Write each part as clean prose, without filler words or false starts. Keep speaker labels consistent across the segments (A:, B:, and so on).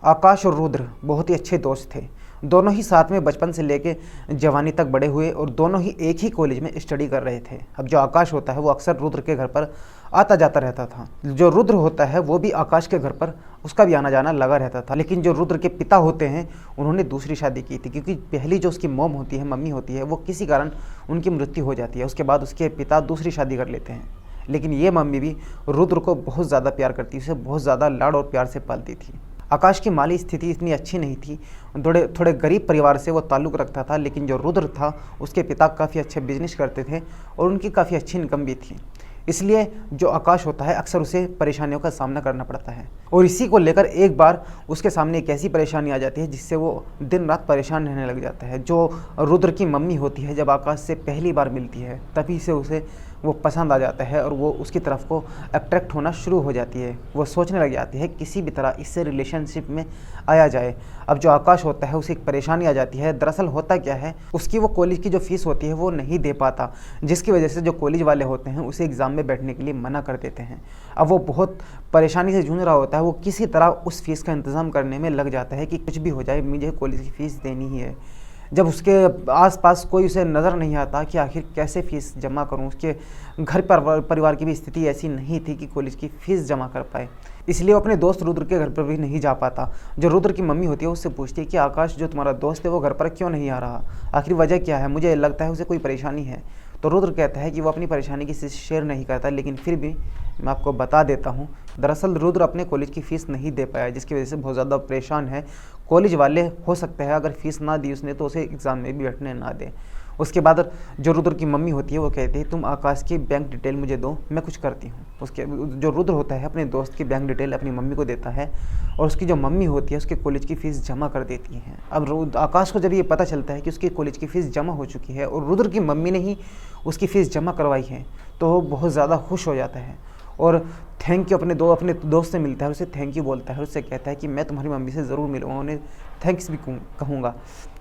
A: आकाश और रुद्र बहुत ही अच्छे दोस्त थे। दोनों ही साथ में बचपन से लेके जवानी तक बड़े हुए और दोनों ही एक ही कॉलेज में स्टडी कर रहे थे। अब जो आकाश होता है वो अक्सर रुद्र के घर पर आता जाता रहता था। जो रुद्र होता है वो भी आकाश के घर पर उसका भी आना जाना लगा रहता था। लेकिन जो रुद्र के पिता होते हैं उन्होंने दूसरी शादी की थी, क्योंकि पहली जो उसकी मॉम होती है, मम्मी होती है, वो किसी कारण उनकी मृत्यु हो जाती है। उसके बाद उसके पिता दूसरी शादी कर लेते हैं। लेकिन ये मम्मी भी रुद्र को बहुत ज़्यादा प्यार करती, उसे बहुत ज़्यादा लाड और प्यार से पालती थी। आकाश की माली स्थिति इतनी अच्छी नहीं थी, थोड़े गरीब परिवार से वो ताल्लुक़ रखता था। लेकिन जो रुद्र था उसके पिता काफ़ी अच्छे बिजनेस करते थे और उनकी काफ़ी अच्छी इनकम भी थी। इसलिए जो आकाश होता है अक्सर उसे परेशानियों का सामना करना पड़ता है। और इसी को लेकर एक बार उसके सामने एक ऐसी परेशानी आ जाती है जिससे वो दिन रात परेशान रहने लग जाता है। जो रुद्र की मम्मी होती है जब आकाश से पहली बार मिलती है तभी से उसे वो पसंद आ जाता है और वो उसकी तरफ को अट्रैक्ट होना शुरू हो जाती है। वो सोचने लग जाती है किसी भी तरह इससे रिलेशनशिप में आया जाए। अब जो आकाश होता है उसे एक परेशानी आ जाती है। दरअसल होता क्या है, उसकी वो कॉलेज की जो फ़ीस होती है वो नहीं दे पाता, जिसकी वजह से जो कॉलेज वाले होते हैं उसे एग्ज़ाम में बैठने के लिए मना कर देते हैं। अब वो बहुत परेशानी से जूझ रहा होता है। वो किसी तरह उस फीस का इंतज़ाम करने में लग जाता है कि कुछ भी हो जाए मुझे कॉलेज की फ़ीस देनी ही है। जब उसके आसपास कोई उसे नज़र नहीं आता कि आखिर कैसे फ़ीस जमा करूं, उसके घर पर परिवार की भी स्थिति ऐसी नहीं थी कि कॉलेज की फ़ीस जमा कर पाए, इसलिए वो अपने दोस्त रुद्र के घर पर भी नहीं जा पाता। जो रुद्र की मम्मी होती है उससे पूछती है कि आकाश जो तुम्हारा दोस्त है वो घर पर क्यों नहीं आ रहा, आखिर वजह क्या है, मुझे लगता है उसे कोई परेशानी है। तो रुद्र कहता है कि वो अपनी परेशानी किसी से शेयर नहीं करता, लेकिन फिर भी मैं आपको बता देता हूँ। दरअसल रुद्र अपने कॉलेज की फ़ीस नहीं दे पाया, जिसकी वजह से बहुत ज़्यादा परेशान है। कॉलेज वाले हो सकता है अगर फ़ीस ना दी उसने तो उसे एग्ज़ाम में भी बैठने ना दें। उसके बाद जो रुद्र की मम्मी होती है वो कहती है तुम आकाश की बैंक डिटेल मुझे दो, मैं कुछ करती हूँ। उसके जो रुद्र होता है अपने दोस्त की बैंक डिटेल अपनी मम्मी को देता है और उसकी जो मम्मी होती है उसके कॉलेज की फ़ीस जमा कर देती है। अब आकाश को जब ये पता चलता है कि उसकी कॉलेज की फ़ीस जमा हो चुकी है और रुद्र की मम्मी ने ही उसकी फ़ीस जमा करवाई है, तो वो बहुत ज़्यादा खुश हो जाता है और थैंक यू अपने दोस्त से मिलता है, उसे थैंक यू बोलता है, उससे कहता है कि मैं तुम्हारी मम्मी से ज़रूर मिलूँगा, उन्हें थैंक्स भी कहूँगा।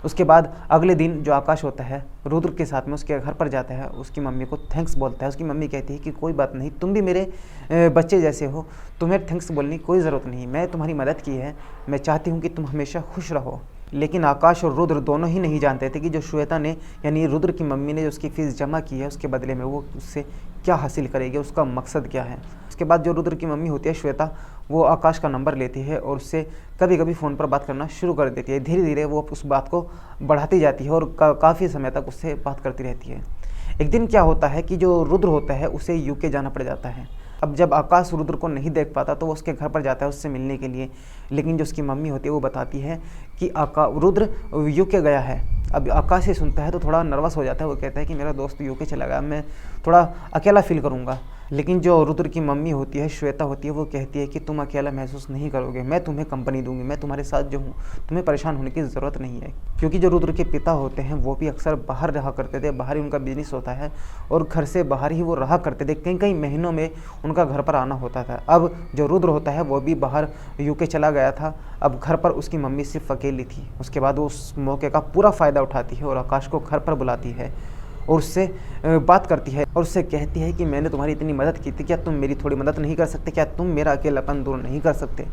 A: उसके बाद अगले दिन जो आकाश होता है रुद्र के साथ में उसके घर पर जाता है, उसकी मम्मी को थैंक्स बोलता है। उसकी मम्मी कहती है कि कोई बात नहीं, तुम भी मेरे बच्चे जैसे हो, तुम्हें थैंक्स बोलने की कोई ज़रूरत नहीं, मैं तुम्हारी मदद की है, मैं चाहती हूँ कि तुम हमेशा खुश रहो। लेकिन आकाश और रुद्र दोनों ही नहीं जानते थे कि जो श्वेता ने यानी रुद्र की मम्मी ने जो उसकी फ़ीस जमा की है उसके बदले में वो उससे क्या हासिल करेगी, उसका मकसद क्या है। उसके बाद जो रुद्र की मम्मी होती है श्वेता, वो आकाश का नंबर लेती है और उससे कभी कभी फ़ोन पर बात करना शुरू कर देती है। धीरे धीरे वो उस बात को बढ़ाती जाती है और काफ़ी समय तक उससे बात करती रहती है। एक दिन क्या होता है कि जो रुद्र होता है उसे यूके जाना पड़ जाता है। अब जब आकाश रुद्र को नहीं देख पाता तो वो उसके घर पर जाता है उससे मिलने के लिए। लेकिन जो उसकी मम्मी होती है वो बताती है कि रुद्र यूके गया है। अब आकाश ये सुनता है तो थोड़ा नर्वस हो जाता है। वो कहता है कि मेरा दोस्त यूके चला गया, मैं थोड़ा अकेला फील करूँगा। लेकिन जो रुद्र की मम्मी होती है श्वेता होती है वो कहती है कि तुम अकेला महसूस नहीं करोगे, मैं तुम्हें कंपनी दूंगी, मैं तुम्हारे साथ जो हूँ, तुम्हें परेशान होने की ज़रूरत नहीं है। क्योंकि जो रुद्र के पिता होते हैं वो भी अक्सर बाहर रहा करते थे, बाहर ही उनका बिजनेस होता है और घर से बाहर ही वो रहा करते थे, कई कई महीनों में उनका घर पर आना होता था। अब जो रुद्र होता है वो भी बाहर यूके चला गया था। अब घर पर उसकी मम्मी सिर्फ अकेली थी। उसके बाद वो उस मौके का पूरा फ़ायदा उठाती है और आकाश को घर पर बुलाती है और उससे बात करती है और उससे कहती है कि मैंने तुम्हारी इतनी मदद की थी, क्या तुम मेरी थोड़ी मदद नहीं कर सकते, क्या तुम मेरा अकेलापन दूर नहीं कर सकते।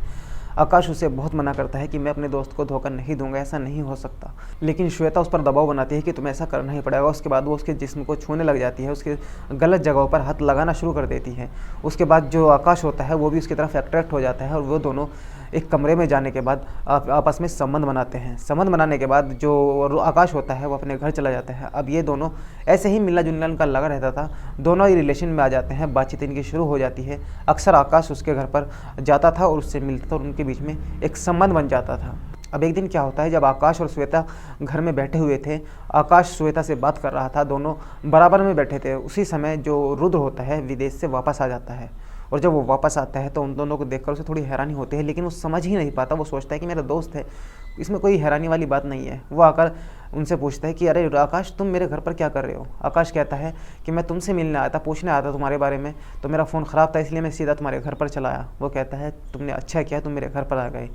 A: आकाश उसे बहुत मना करता है कि मैं अपने दोस्त को धोखा नहीं दूंगा, ऐसा नहीं हो सकता। लेकिन श्वेता उस पर दबाव बनाती है कि तुम्हें ऐसा करना ही पड़ेगा। उसके बाद वो उसके जिस्म को छूने लग जाती है, उसके गलत जगहों पर हाथ लगाना शुरू कर देती है। उसके बाद जो आकाश होता है वो भी उसकी तरफ अट्रैक्ट हो जाता है और वो दोनों एक कमरे में जाने के बाद आपस में संबंध बनाते हैं। संबंध बनाने के बाद जो आकाश होता है वो अपने घर चला जाता है। अब ये दोनों ऐसे ही मिलना जुलना उनका लगा रहता था, दोनों ही रिलेशन में आ जाते हैं, बातचीत इनकी शुरू हो जाती है। अक्सर आकाश उसके घर पर जाता था और उससे मिलता था और उनके बीच में एक संबंध बन जाता था। अब एक दिन क्या होता है, जब आकाश और श्वेता घर में बैठे हुए थे, आकाश श्वेता से बात कर रहा था, दोनों बराबर में बैठे थे। उसी समय जो रुद्र होता है विदेश से वापस आ जाता है और जब वो वापस आता है तो उन दोनों को देखकर उसे थोड़ी हैरानी होती है, लेकिन वो समझ ही नहीं पाता। वो सोचता है कि मेरा दोस्त है, इसमें कोई हैरानी वाली बात नहीं है। वो आकर उनसे पूछता है कि अरे आकाश, तुम मेरे घर पर क्या कर रहे हो। आकाश कहता है कि मैं तुमसे मिलने आया था, पूछने आया था तुम्हारे बारे में, तो मेरा फ़ोन ख़राब था इसलिए मैं सीधा तुम्हारे घर पर चला आया। वो कहता है तुमने अच्छा किया, तुम मेरे घर पर आ गए।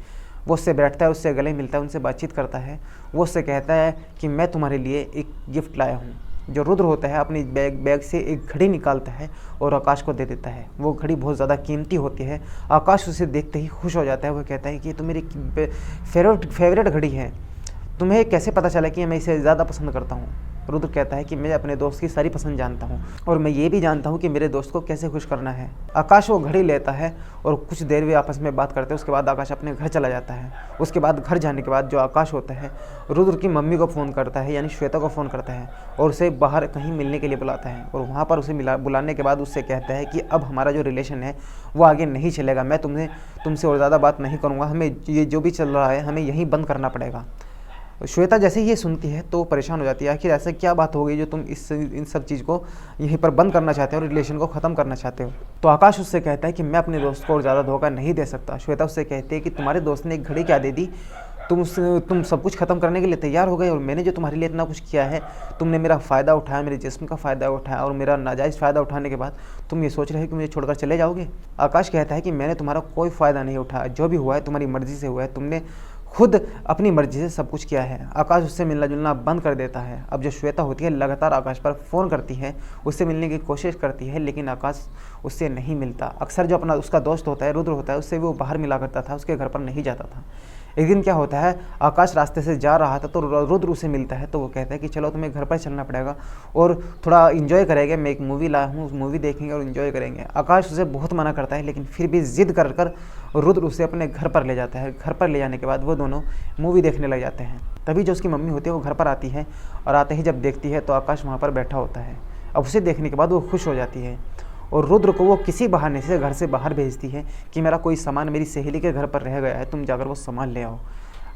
A: वो उससे बैठता है, उससे गले मिलता है, उनसे बातचीत करता है। वो उससे कहता है कि मैं तुम्हारे लिए एक गिफ्ट लाया हूँ। जो रुद्र होता है अपनी बैग से एक घड़ी निकालता है और आकाश को दे देता है। वो घड़ी बहुत ज़्यादा कीमती होती है। आकाश उसे देखते ही खुश हो जाता है। वो कहता है कि ये तो मेरी फेवरेट घड़ी है, तुम्हें कैसे पता चला कि मैं इसे ज़्यादा पसंद करता हूँ? रुद्र कहता है कि मैं अपने दोस्त की सारी पसंद जानता हूँ और मैं ये भी जानता हूँ कि मेरे दोस्त को कैसे खुश करना है। आकाश वो घड़ी लेता है और कुछ देर वे आपस में बात करते हैं। उसके बाद आकाश अपने घर चला जाता है। उसके बाद घर जाने के बाद जो आकाश होता है रुद्र की मम्मी को फ़ोन करता है, यानी श्वेता को फ़ोन करता है और उसे बाहर कहीं मिलने के लिए बुलाता है। और वहाँ पर उसे बुलाने के बाद उससे कहता है कि अब हमारा जो रिलेशन है वो आगे नहीं चलेगा, मैं तुमसे और ज़्यादा बात नहीं करूँगा, हमें ये जो भी चल रहा है हमें यहीं बंद करना पड़ेगा। श्वेता जैसे ही ये सुनती है तो परेशान हो जाती है। आखिर ऐसा क्या बात हो गई जो तुम इन सब चीज़ को यहीं पर बंद करना चाहते हो और रिलेशन को ख़त्म करना चाहते हो? तो आकाश उससे कहता है कि मैं अपने दोस्त को और ज़्यादा धोखा नहीं दे सकता। श्वेता उससे कहती है कि तुम्हारे दोस्त ने एक घड़ी क्या दे दी, तुम सब कुछ ख़त्म करने के लिए तैयार हो गए और मैंने जो तुम्हारे लिए इतना कुछ किया है, तुमने मेरा फ़ायदा उठाया, मेरे जिस्म का फ़ायदा उठाया और मेरा नाजायज़ फ़ायदा उठाने के बाद तुम ये सोच रहे हो कि मुझे छोड़कर चले जाओगे? आकाश कहता है कि मैंने तुम्हारा कोई फ़ायदा नहीं उठाया, जो भी हुआ है तुम्हारी मर्ज़ी से हुआ है, तुमने खुद अपनी मर्जी से सब कुछ किया है। आकाश उससे मिलना जुलना बंद कर देता है। अब जो श्वेता होती है लगातार आकाश पर फ़ोन करती है, उससे मिलने की कोशिश करती है, लेकिन आकाश उससे नहीं मिलता। अक्सर जो अपना उसका दोस्त होता है रुद्र होता है, उससे वो बाहर मिला करता था, उसके घर पर नहीं जाता था। एक दिन क्या होता है, आकाश रास्ते से जा रहा था तो रुद्र उसे मिलता है। तो वो कहता है कि चलो तुम्हें घर पर चलना पड़ेगा और थोड़ा इन्जॉय करेंगे, मैं एक मूवी लाया हूँ, उस मूवी देखेंगे और इन्जॉय करेंगे। आकाश उसे बहुत मना करता है, लेकिन फिर भी जिद कर रुद्र उसे अपने घर पर ले जाता है। घर पर ले जाने के बाद वो दोनों मूवी देखने लग जाते हैं। तभी जो उसकी मम्मी होती है वो घर पर आती है और आते ही जब देखती है तो आकाश वहाँ पर बैठा होता है। अब उसे देखने के बाद वो खुश हो जाती है और रुद्र को वो किसी बहाने से घर से बाहर भेजती है कि मेरा कोई सामान मेरी सहेली के घर पर रह गया है, तुम जाकर वो सामान ले आओ।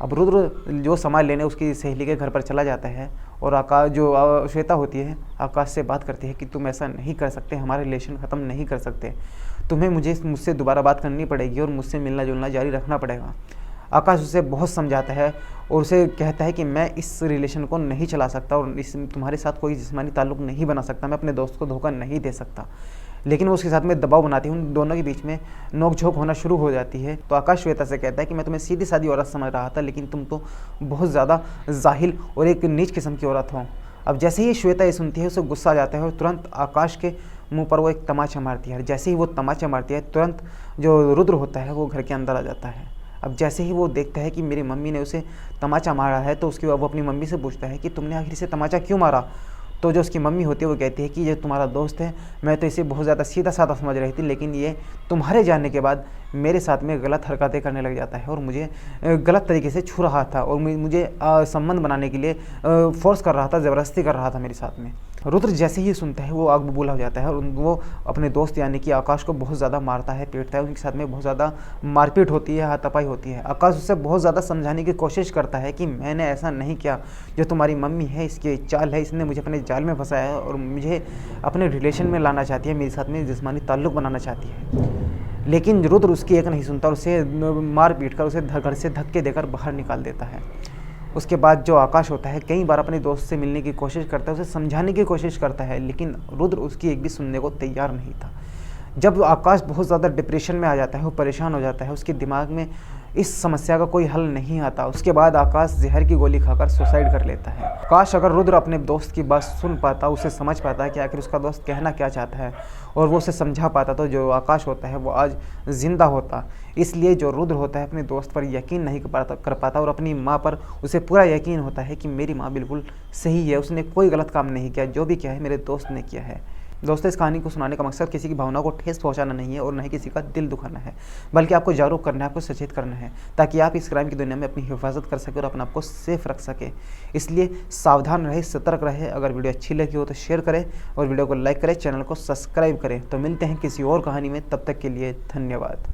A: अब रुद्र जो सामान लेने उसकी सहेली के घर पर चला जाता है और आकाश जो श्वेता होती है आकाश से बात करती है कि तुम ऐसा नहीं कर सकते, हमारा रिलेशन ख़त्म नहीं कर सकते, तुम्हें मुझसे दोबारा बात करनी पड़ेगी और मुझसे मिलना जुलना जारी रखना पड़ेगा। आकाश उसे बहुत समझाता है और उसे कहता है कि मैं इस रिलेशन को नहीं चला सकता और तुम्हारे साथ कोई जिस्मानी ताल्लुक़ नहीं बना सकता, मैं अपने दोस्त को धोखा नहीं दे सकता। लेकिन वो उसके साथ में दबाव बनाती है, उन दोनों के बीच में नोक-झोंक होना शुरू हो जाती है। तो आकाश श्वेता से कहता है कि मैं तुम्हें सीधी सादी औरत समझ रहा था, लेकिन तुम तो बहुत ज़्यादा जाहिल और एक नीच किस्म की औरत हो। अब जैसे ही श्वेता ये सुनती है उसे गुस्सा आ जाता है और तुरंत आकाश के मुंह पर वो एक तमाचा मारती है। जैसे ही वो तमाचा मारती है तुरंत जो रुद्र होता है वो घर के अंदर आ जाता है। अब जैसे ही वो देखता है कि मेरी मम्मी ने उसे तमाचा मारा है तो वो अपनी मम्मी से पूछता है कि तुमने आखिर से तमाचा क्यों मारा? तो जो उसकी मम्मी होती है वो कहती है कि ये तुम्हारा दोस्त है, मैं तो इसे बहुत ज़्यादा सीधा साधा समझ रही थी, लेकिन ये तुम्हारे जानने के बाद मेरे साथ में गलत हरकतें करने लग जाता है और मुझे गलत तरीके से छू रहा था और मुझे संबंध बनाने के लिए फोर्स कर रहा था, ज़बरदस्ती कर रहा था मेरे साथ में। रुद्र जैसे ही सुनता है वो आग बबूला हो जाता है और वो अपने दोस्त यानी कि आकाश को बहुत ज़्यादा मारता है, पीटता है। उनके साथ में बहुत ज़्यादा मारपीट होती है, हाथापाई होती है। आकाश उससे बहुत ज़्यादा समझाने की कोशिश करता है कि मैंने ऐसा नहीं किया, जो तुम्हारी मम्मी है इसकी चाल है, इसने मुझे अपने जाल में फंसाया है और मुझे अपने रिलेशन में लाना चाहती है, मेरे साथ में जिस्मानी ताल्लुक़ बनाना चाहती है। लेकिन रुद्र उसकी एक नहीं सुनता और उसे मार पीट कर उसे घर से धक्के देकर बाहर निकाल देता है। उसके बाद जो आकाश होता है कई बार अपने दोस्त से मिलने की कोशिश करता है, उसे समझाने की कोशिश करता है, लेकिन रुद्र उसकी एक भी सुनने को तैयार नहीं था। जब आकाश बहुत ज़्यादा डिप्रेशन में आ जाता है, वो परेशान हो जाता है, उसके दिमाग में इस समस्या का कोई हल नहीं आता। उसके बाद आकाश जहर की गोली खाकर सुसाइड कर लेता है। काश अगर रुद्र अपने दोस्त की बात सुन पाता, उसे समझ पाता कि आखिर उसका दोस्त कहना क्या चाहता है और वो उसे समझा पाता, तो जो आकाश होता है वो आज ज़िंदा होता। इसलिए जो रुद्र होता है अपने दोस्त पर यकीन नहीं कर पाता और अपनी माँ पर उसे पूरा यकीन होता है कि मेरी माँ बिल्कुल सही है, उसने कोई गलत काम नहीं किया, जो भी किया है मेरे दोस्त ने किया है। दोस्तों, इस कहानी को सुनाने का मकसद किसी की भावना को ठेस पहुंचाना नहीं है और न ही किसी का दिल दुखाना है, बल्कि आपको जागरूक करना है, आपको सचेत करना है, ताकि आप इस क्राइम की दुनिया में अपनी हिफाजत कर सके और अपने आप को सेफ रख सके। इसलिए सावधान रहे, सतर्क रहे। अगर वीडियो अच्छी लगी हो तो शेयर करें और वीडियो को लाइक करें, चैनल को सब्सक्राइब करें। तो मिलते हैं किसी और कहानी में, तब तक के लिए धन्यवाद।